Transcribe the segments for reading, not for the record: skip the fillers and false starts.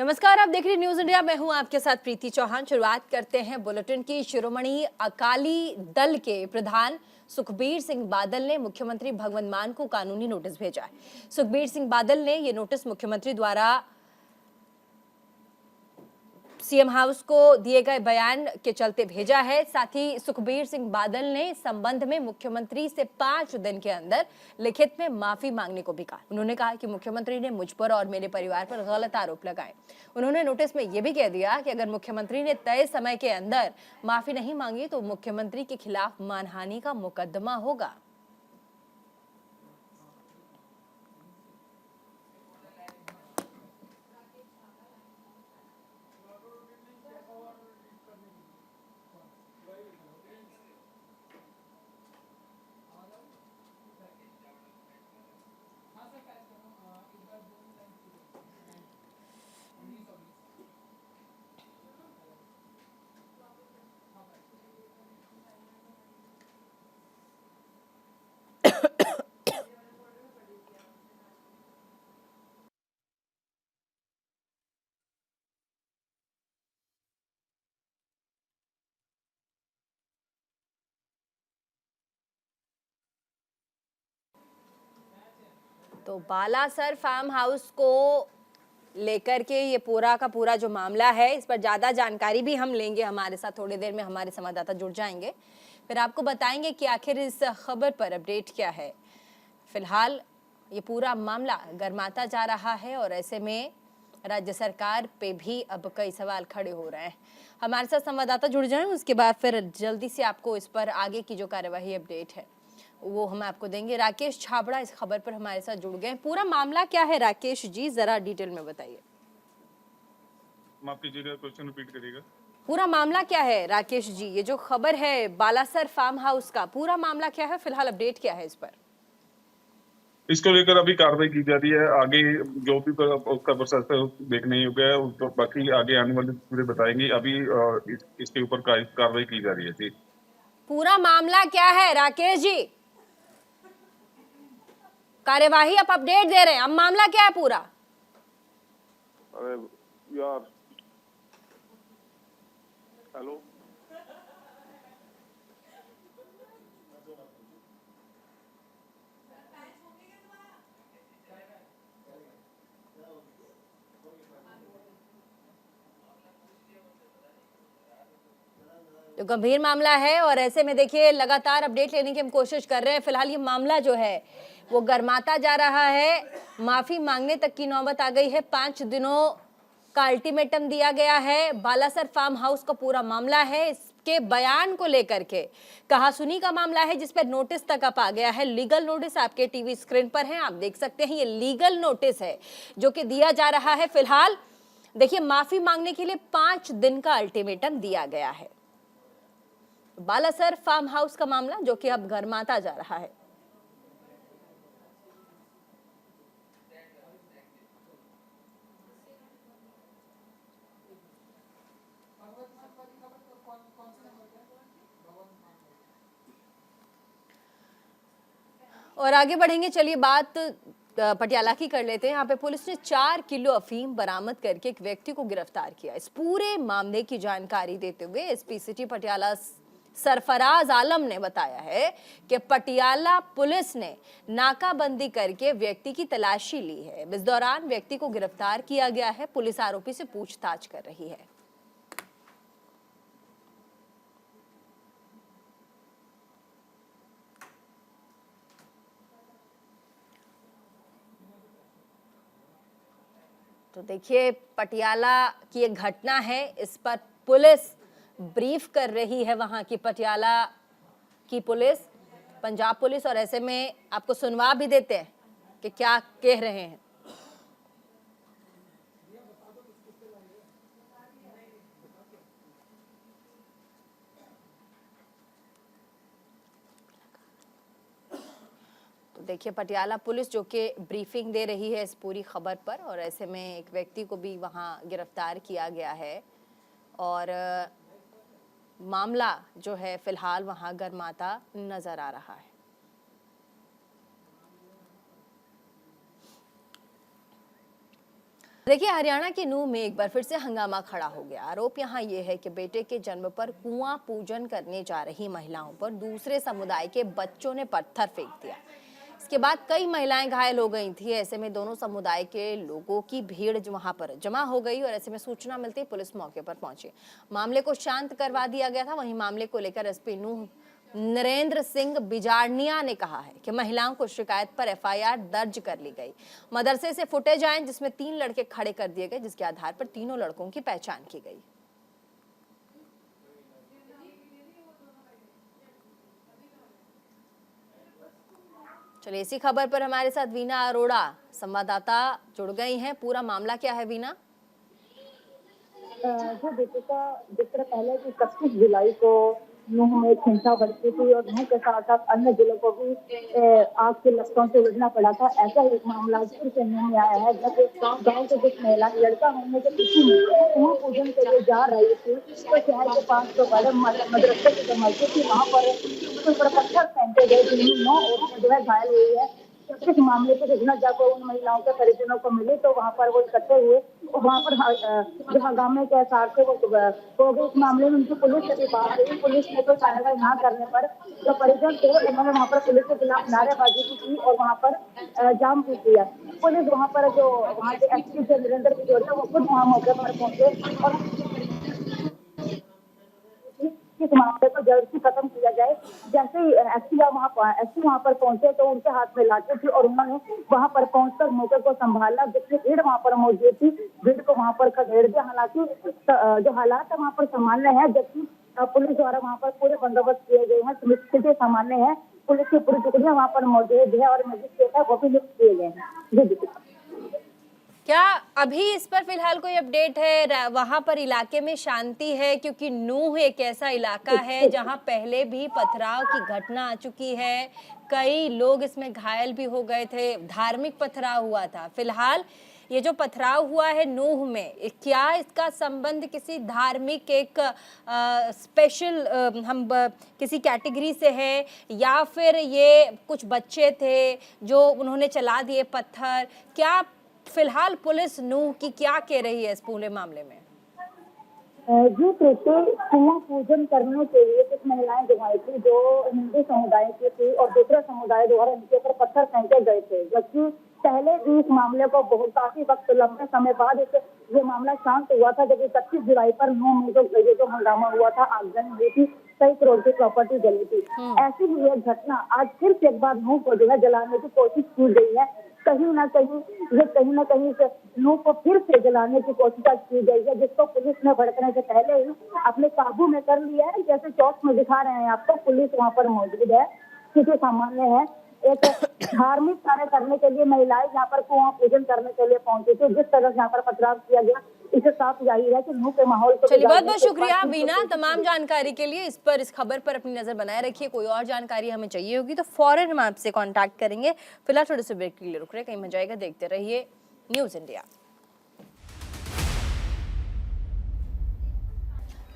नमस्कार, आप देख रहे हैं न्यूज इंडिया। मैं हूं आपके साथ प्रीति चौहान। शुरुआत करते हैं बुलेटिन की। शिरोमणि अकाली दल के प्रधान सुखबीर सिंह बादल ने मुख्यमंत्री भगवंत मान को कानूनी नोटिस भेजा है। सुखबीर सिंह बादल ने यह नोटिस मुख्यमंत्री द्वारा सीएम हाउस को दिए गए बयान के चलते भेजा है। साथ ही सुखबीर सिंह बादल ने इस संबंध में मुख्यमंत्री से 5 दिन के अंदर लिखित में माफी मांगने को भी कहा। उन्होंने कहा कि मुख्यमंत्री ने मुझ पर और मेरे परिवार पर गलत आरोप लगाए। उन्होंने नोटिस में यह भी कह दिया कि अगर मुख्यमंत्री ने तय समय के अंदर माफी नहीं मांगी तो मुख्यमंत्री के खिलाफ मानहानि का मुकदमा होगा। तो बालासर फार्म हाउस को लेकर के ये पूरा का पूरा जो मामला है, इस पर ज्यादा जानकारी भी हम लेंगे। हमारे साथ थोड़ी देर में हमारे संवाददाता जुड़ जाएंगे, फिर आपको बताएंगे कि आखिर इस खबर पर अपडेट क्या है। फिलहाल ये पूरा मामला गर्माता जा रहा है और ऐसे में राज्य सरकार पे भी अब कई सवाल खड़े हो रहे हैं। हमारे साथ संवाददाता जुड़ जाएं, उसके बाद फिर जल्दी से आपको इस पर आगे की जो कार्यवाही अपडेट है वो हम आपको देंगे। राकेश छाबड़ा इस खबर पर हमारे साथ जुड़ गए। पूरा मामला क्या है राकेश जी, जरा डिटेल में बताइए। माफ कीजिएगा, क्वेश्चन रिपीट करिएगा। पूरा मामला क्या है राकेश जी, ये जो खबर है बालासर फार्म हाउस का, पूरा मामला क्या है, फिलहाल अपडेट क्या है इस पर? इसको लेकर अभी कार्रवाई की जा रही है। आगे जो भी उसका प्रोसेस है देखने योग्य है, तो बाकी आगे आने वाले पूरे बताएंगे। अभी इसके ऊपर कार्रवाई की जा रही है। जी, पूरा मामला क्या है राकेश जी? कार्यवाही आप अपडेट दे रहे हैं, अब मामला क्या है पूरा? अरे यार, हेलो, तो गंभीर मामला है और ऐसे में देखिए लगातार अपडेट लेने की हम कोशिश कर रहे हैं। फिलहाल ये मामला जो है वो गर्माता जा रहा है, माफी मांगने तक की नौबत आ गई है। 5 दिनों का अल्टीमेटम दिया गया है। बालासर फार्म हाउस का पूरा मामला है, इसके बयान को लेकर के कहासुनी का मामला है, जिस पर नोटिस तक अब आ गया है। लीगल नोटिस आपके टीवी स्क्रीन पर है, आप देख सकते हैं। ये लीगल नोटिस है जो कि दिया जा रहा है। फिलहाल देखिए माफी मांगने के लिए 5 दिन का अल्टीमेटम दिया गया है। बालासर फार्म हाउस का मामला जो कि अब गर्माता जा रहा है। और आगे बढ़ेंगे, चलिए बात पटियाला की कर लेते हैं। यहाँ पे पुलिस ने 4 किलो अफीम बरामद करके एक व्यक्ति को गिरफ्तार किया। इस पूरे मामले की जानकारी देते हुए एसपी सिटी पटियाला सरफराज आलम ने बताया है कि पटियाला पुलिस ने नाकाबंदी करके व्यक्ति की तलाशी ली है। इस दौरान व्यक्ति को गिरफ्तार किया गया है। पुलिस आरोपी से पूछताछ कर रही है। तो देखिए पटियाला की एक घटना है, इस पर पुलिस ब्रीफ कर रही है। वहां की पटियाला की पुलिस, पंजाब पुलिस, और ऐसे में आपको सुनवा भी देते हैं कि क्या कह रहे हैं। तो देखिए पटियाला पुलिस जो कि ब्रीफिंग दे रही है इस पूरी खबर पर, और ऐसे में एक व्यक्ति को भी वहां गिरफ्तार किया गया है और मामला जो है फिलहाल वहां गर्माता नजर आ रहा है। देखिए, हरियाणा के नूंह में एक बार फिर से हंगामा खड़ा हो गया। आरोप यहाँ ये है कि बेटे के जन्म पर कुआं पूजन करने जा रही महिलाओं पर दूसरे समुदाय के बच्चों ने पत्थर फेंक दिया। इसके बाद कई महिलाएं घायल हो गई थी। ऐसे में दोनों समुदाय के लोगों की भीड़ वहां पर जमा हो गई और ऐसे में सूचना मिलते ही पुलिस मौके पर पहुंची। मामले को शांत करवा दिया गया था। वहीं मामले को लेकर एसपी नूंह नरेंद्र सिंह बिजारनिया ने कहा है कि महिलाओं को शिकायत पर एफआईआर दर्ज कर ली गई। मदरसे से फुटेज आए जिसमें 3 लड़के खड़े कर दिए गए, जिसके आधार पर तीनों लड़कों की पहचान की गई। चलिए, इसी खबर पर हमारे साथ वीना अरोड़ा संवाददाता जुड़ गई हैं। पूरा मामला क्या है वीना? जो दीपिका जिस तरह पहले की 31 जुलाई को नूंह में एक हिंसा भड़की थी और नूंह के साथ साथ अन्य जिलों को भी आग की लपटों से उलझना पड़ा था, ऐसा ही एक मामला फिर से नूंह में आया है। जब गांव के कुछ महिला लड़का होने के खुशी में कुआं पूजन के लिए जा रही थी तो शहर के पास जो बड़े मदरसे की जो मस्जिद थी वहाँ पर उसके ऊपर पत्थर फेंके गए, जिनमें 9 औरतें जो है घायल हुई है। इस मामले की सूचना जब उन महिलाओं के परिजनों को मिली तो वहाँ पर वो इकट्ठे हुए और वहाँ पर जो हंगामे के आसार थे वो गए। इस मामले में उनकी पुलिस से भी बात हुई। पुलिस ने तो कार्रवाई ना करने पर जो परिजन थे उन्होंने वहाँ पर पुलिस के खिलाफ नारेबाजी की और वहाँ पर जाम पीट दिया। पुलिस वहाँ पर जो वहाँ के एसपी थे नरेंद्र बिजोरिया वो खुद वहाँ मौके पर पहुंचे और इस मामले को जल्द से खत्म किया जाए। जैसे ही एसपी वहाँ पर पहुंचे तो उनके हाथ में लाठी थी और उन्होंने वहाँ पर पहुंचकर मौके को संभाला। जितनी भीड़ वहाँ पर मौजूद थी भीड़ को वहाँ पर खदेड़ दिया। हालांकि जो हालात है वहाँ पर सामान्य है, जबकि पुलिस द्वारा वहाँ पर पूरे बंदोबस्त किए गए हैं। स्थिति सामान्य है, पुलिस की पूरी टुकड़ियां वहाँ पर मौजूद है और मजिस्ट्रेट है वो भी नियुक्त किए गए हैं। क्या अभी इस पर फिलहाल कोई अपडेट है? वहां पर इलाके में शांति है? क्योंकि नूंह एक ऐसा इलाका है जहां पहले भी पथराव की घटना आ चुकी है, कई लोग इसमें घायल भी हो गए थे, धार्मिक पथराव हुआ था। फिलहाल ये जो पथराव हुआ है नूंह में, क्या इसका संबंध किसी धार्मिक एक स्पेशल किसी कैटेगरी से है या फिर ये कुछ बच्चे थे जो उन्होंने चला दिए पत्थर? क्या फिलहाल पुलिस नूंह की क्या कह रही है इस पूरे मामले में? जी प्रीति, कुआं पूजन करने के लिए कुछ महिलाएं जो आई थी जो हिंदू समुदाय की थी और दूसरे समुदाय द्वारा इनके ऊपर पत्थर फेंके गए थे, जबकि पहले भी इस मामले को बहुत काफी वक्त लंबे समय बाद ये मामला शांत हुआ था। जब 31 जुलाई पर नूंह में जो हंगामा हुआ था, आगजनी हुई थी, कई करोड़ की प्रॉपर्टी जली थी। ऐसी ही एक घटना आज फिर से एक बार नूंह को जो है जलाने की कोशिश की गई है। कहीं ना कहीं से नूंह को फिर से जलाने की कोशिश की गई है, जिसको पुलिस ने भड़कने से पहले ही अपने काबू में कर लिया है। जैसे चौक में दिखा रहे हैं आपको, पुलिस वहाँ पर मौजूद है, स्थिति सामान्य है। एक धार्मिक कार्य करने के लिए महिलाएं यहाँ पर कुआं पूजन करने के लिए पहुंची थी। जिस तरह से यहाँ पर पथराव किया गया, इसे साफ जाहिर है कि नूंह के माहौल को। चलिए, बहुत बहुत शुक्रिया वीना तमाम जानकारी के लिए। इस खबर पर अपनी नजर बनाए रखिए। कोई और जानकारी हमें चाहिए होगी तो फौरन हम आपसे कांटेक्ट करेंगे। फिलहाल थोड़े से ब्रेक के लिए रुक रहे, कहीं मत जाएगा, देखते रहिए न्यूज इंडिया।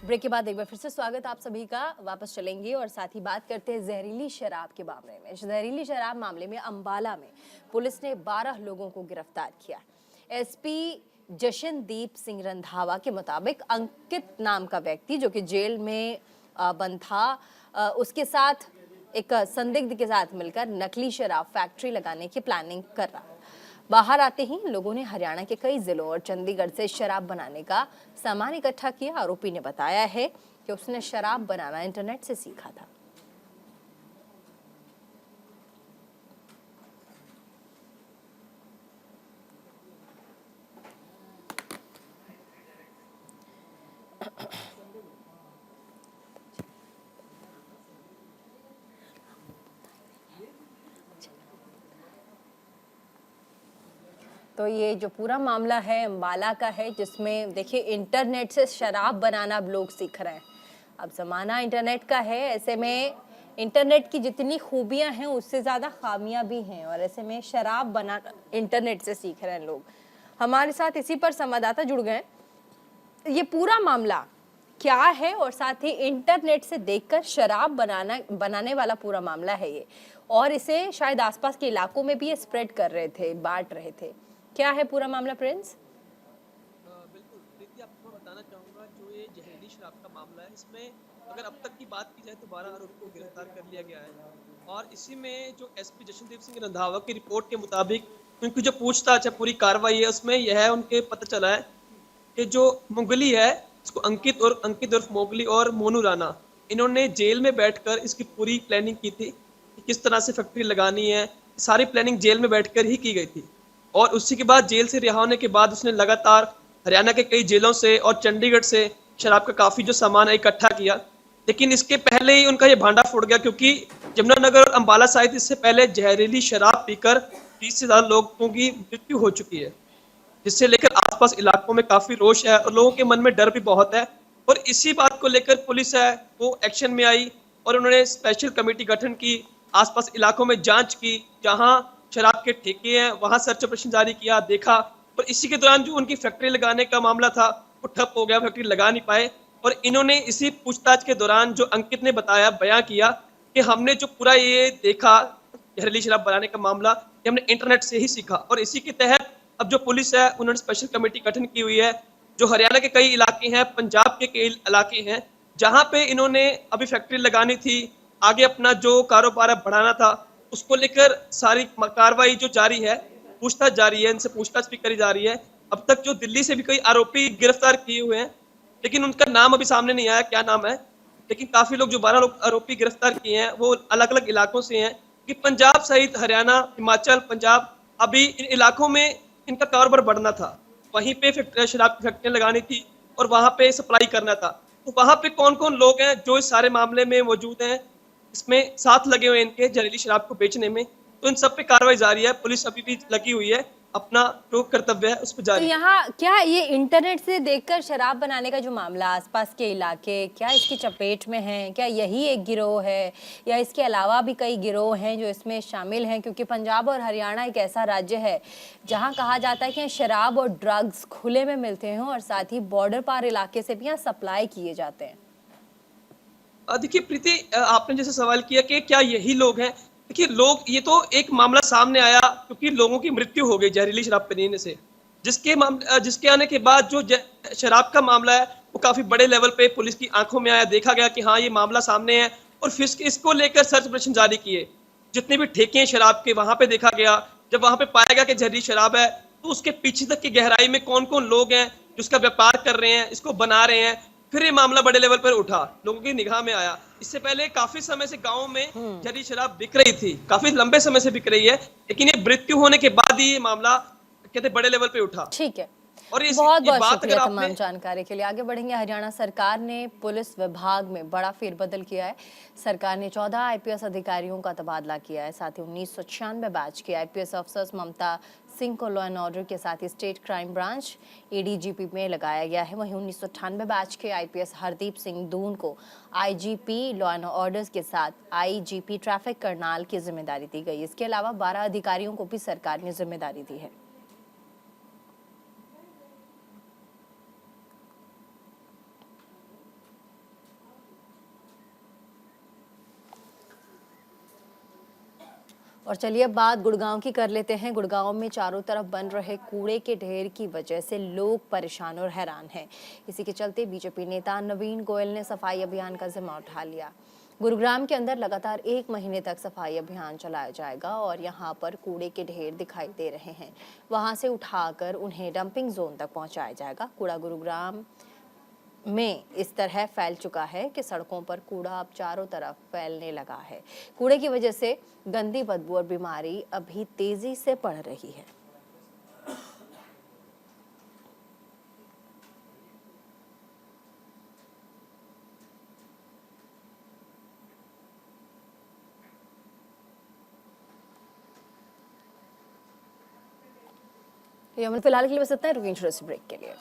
ब्रेक के बाद एक बार फिर से स्वागत आप सभी का। वापस चलेंगे और साथ ही बात करते हैं जहरीली शराब के मामले में। जहरीली शराब मामले में अंबाला में पुलिस ने 12 लोगों को गिरफ्तार किया। एसपी जशनदीप सिंह रंधावा के मुताबिक अंकित नाम का व्यक्ति जो कि जेल में बंद था, उसके साथ एक संदिग्ध के साथ मिलकर नकली शराब फैक्ट्री लगाने की प्लानिंग कर रहा। बाहर आते ही लोगों ने हरियाणा के कई जिलों और चंडीगढ़ से शराब बनाने का सामान इकट्ठा किया। आरोपी ने बताया है कि उसने शराब बनाना इंटरनेट से सीखा था। तो ये जो पूरा मामला है अंबाला का है, जिसमें देखिए इंटरनेट से शराब बनाना अब लोग सीख रहे हैं। अब ज़माना इंटरनेट का है, ऐसे में इंटरनेट की जितनी खूबियां हैं उससे ज़्यादा खामियां भी हैं, और ऐसे में शराब बनाना इंटरनेट से सीख रहे हैं लोग। हमारे साथ इसी पर संवाददाता जुड़ गए। ये पूरा मामला क्या है और साथ ही इंटरनेट से देखकर शराब बनाने वाला पूरा मामला है ये, और इसे शायद आसपास के इलाकों में भी ये स्प्रेड कर रहे थे, बांट रहे थे। क्या है पूरा मामला प्रिंस? बताना चाहूँगा जो ये जहरीली शराब का मामला है, इसमें अगर अब तक की बात की जाए तो 12 आरोपी को गिरफ्तार कर लिया गया है। और इसी में जो एसपी जशनदीप सिंह रंधावा की रिपोर्ट के मुताबिक उनकी जो पूछताछ है, पूरी कार्रवाई है, उसमें यह उनके पता चला है कि जो मुगली है, इसको अंकित उर्फ मोगली और मोनू राणा, इन्होंने जेल में बैठकर इसकी पूरी प्लानिंग की थी कि किस तरह से फैक्ट्री लगानी है। सारी प्लानिंग जेल में बैठकर ही की गई थी। और उसी के बाद जेल से रिहा होने के बाद उसने लगातार हरियाणा के कई जेलों से और चंडीगढ़ से शराब का काफी जो सामान है इकट्ठा किया। लेकिन इसके पहले ही उनका ये भांडा फूट गया, क्योंकि यमुनानगर और अंबाला साइड इससे पहले जहरीली शराब पीकर 30 से ज्यादा लोगों की मृत्यु हो चुकी है, जिससे लेकर आसपास इलाकों में काफी रोष है और लोगों के मन में डर भी बहुत है। और इसी बात को लेकर पुलिस है वो एक्शन में आई और उन्होंने स्पेशल कमेटी गठन की, आसपास इलाकों में जांच की, जहां शराब के ठेके हैं वहां सर्च ऑपरेशन जारी किया, देखा। और इसी के दौरान जो उनकी फैक्ट्री लगाने का मामला था वो ठप हो गया, फैक्ट्री लगा नहीं पाए। और इन्होंने इसी पूछताछ के दौरान जो अंकित ने बताया, बयां किया कि हमने जो पूरा ये देखा जहरीली शराब बनाने का मामला, ये हमने इंटरनेट से ही सीखा। और इसी के तहत अब जो पुलिस है उन्होंने स्पेशल कमेटी गठन की हुई है। जो हरियाणा के कई इलाके हैं, पंजाब के कई इलाके हैं, जहां पे इन्होंने अभी फैक्ट्री लगानी थी, आगे अपना जो कारोबार है बढ़ाना था, उसको लेकर सारी कार्रवाई जो जारी है, पूछताछ जारी है, इनसे पूछताछ भी करी जा रही है। अब तक जो दिल्ली से भी कई आरोपी गिरफ्तार किए हुए हैं, लेकिन उनका नाम अभी सामने नहीं आया क्या नाम है। लेकिन काफी लोग जो 12 लोग आरोपी गिरफ्तार किए हैं वो अलग अलग इलाकों से हैं, कि पंजाब सहित हरियाणा, हिमाचल, पंजाब, अभी इन इलाकों में इनका कारोबार बढ़ना था। वहीं पे शराब की फैक्ट्रियां लगानी थी और वहां पे सप्लाई करना था। तो वहां पे कौन कौन लोग हैं जो इस सारे मामले में मौजूद हैं, इसमें साथ लगे हुए इनके जहरीली शराब को बेचने में, तो इन सब पे कार्रवाई जारी है। पुलिस अभी भी लगी हुई है, अपना जो कर्तव्य है उस पर तो जारी है। यहाँ क्या ये इंटरनेट से देखकर शराब बनाने का जो मामला, आसपास के इलाके क्या इसकी चपेट में हैं? क्या यही एक गिरोह है या इसके अलावा भी कई गिरोह हैं जो इसमें शामिल हैं? क्योंकि पंजाब और हरियाणा एक ऐसा राज्य है जहाँ कहा जाता है कि शराब और ड्रग्स खुले में मिलते हैं और साथ ही बॉर्डर पार इलाके से भी यहाँ सप्लाई किए जाते हैं। देखिए प्रीति, आपने जैसे सवाल किया कि क्या यही लोग हैं। देखिए लोग, ये तो एक मामला सामने आया क्योंकि लोगों की मृत्यु हो गई जहरीली शराब पीने से, जिसके आने के बाद जो शराब का मामला है वो काफी बड़े लेवल पे पुलिस की आंखों में आया, देखा गया कि हाँ ये मामला सामने है। और फिर इसको लेकर सर्च ऑपरेशन जारी किए, जितने भी ठेके हैं शराब के वहां पे देखा गया। जब वहां पे पाया गया कि जहरीली शराब है, तो उसके पीछे तक की गहराई में कौन कौन लोग हैं जो इसका व्यापार कर रहे हैं, इसको बना रहे हैं, फिर ये मामला बड़े लेवल पर उठा, लोगों की निगाह में आया। इससे पहले काफी समय से गांव में जहरीली शराब बिक रही थी, काफी लंबे समय से बिक रही है, लेकिन ये मृत्यु होने के बाद ही ये मामला कहते बड़े लेवल पे उठा। ठीक है, और बहुत ये बहुत बात शुक्रिया अगर तमाम आपने जानकारी के लिए। आगे बढ़ेंगे। हरियाणा सरकार ने पुलिस विभाग में बड़ा फेरबदल किया है। सरकार ने 14 आईपीएस अधिकारियों का तबादला किया है। साथ ही 1996 बैच के आईपीएस अफसर्स ममता सिंह को लॉ एंड ऑर्डर के साथ ही स्टेट क्राइम ब्रांच एडीजीपी में लगाया गया है। वहीं 1998 बैच के आईपीएस हरदीप सिंह दून को आईजीपी लॉ एंड ऑर्डर के साथ आईजीपी ट्रैफिक करनाल की जिम्मेदारी दी गई। इसके अलावा 12 अधिकारियों को भी सरकार ने जिम्मेदारी दी है। और चलिए अब बात गुड़गांव की कर लेते हैं। गुड़गांव में चारों तरफ बन रहे कूड़े के ढेर की वजह से लोग परेशान और हैरान हैं। इसी के चलते बीजेपी नेता नवीन गोयल ने सफाई अभियान का जिम्मा उठा लिया। गुरुग्राम के अंदर लगातार 1 महीने तक सफाई अभियान चलाया जाएगा और यहाँ पर कूड़े के ढेर दिखाई दे रहे हैं, वहाँ से उठाकर उन्हें डंपिंग जोन तक पहुँचाया जाएगा। कूड़ा गुरुग्राम में इस तरह फैल चुका है कि सड़कों पर कूड़ा अब चारों तरफ फैलने लगा है। कूड़े की वजह से गंदी बदबू और बीमारी अभी तेजी से बढ़ रही है। फिलहाल के लिए बस इतना है। रुकिए ब्रेक के लिए।